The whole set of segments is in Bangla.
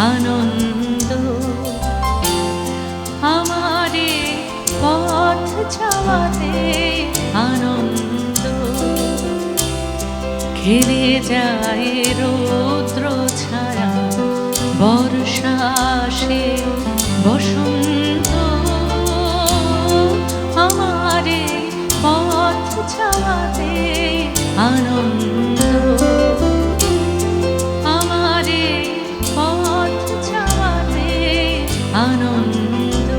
আনন্দ আমারে পথ চাওয়াতে আনন্দ ঘিরে যায় রৌদ্র ছায়া বর্ষা আসে বসন্ত আমারে পথ চাওয়াতে আনন্দ আমারে পথ চাওয়াতে আনন্দ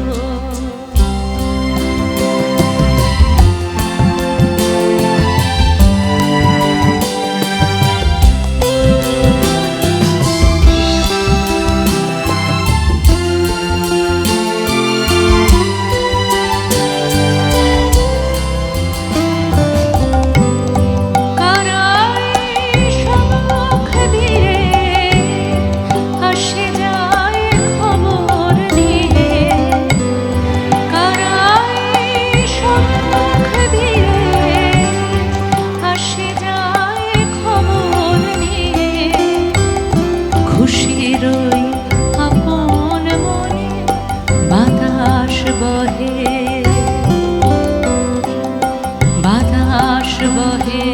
বাতাস বহে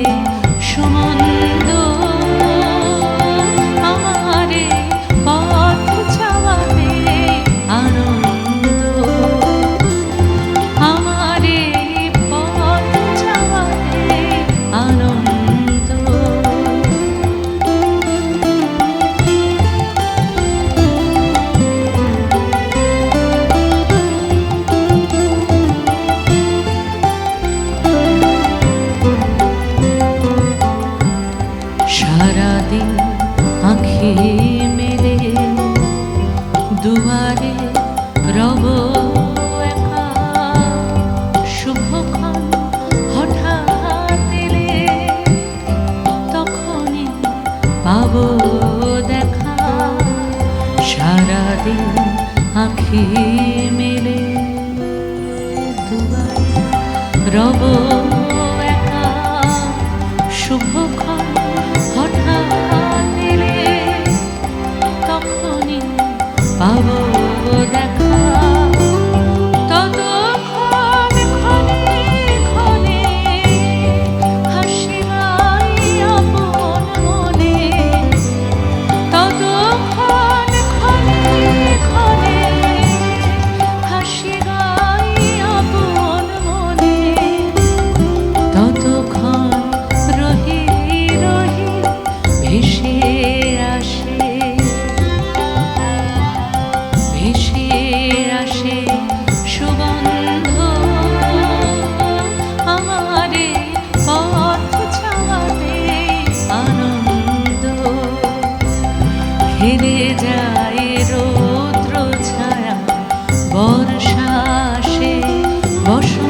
সুমন্দ আমারে পথ চাওয়াতে আনন্দ আমারে পথ চাওয়াতে আনন্দ সারাদিন আঁখি মেলে দুয়ারে রব একা শুভক্ষণ হঠাৎ এলে তখনই পাব দেখা সারাদিন আঁখি মেলে দুয়ারে রব একা শুভক্ষণ হঠাৎ এলে তখনই পাব দেখা ততক্ষণ ক্ষণে ক্ষণে হাসি গাই আপন মনে ততক্ষণ ক্ষণে ক্ষণে হাসি গাই আপন মনে ততক্ষণ রহি রহি ভেসে আসে সুগন্ধ আমারে পথ চাওয়াতে আনন্দ ঘিরে যায় রৌদ্র ছায়া বর্ষা আসে বসন্ত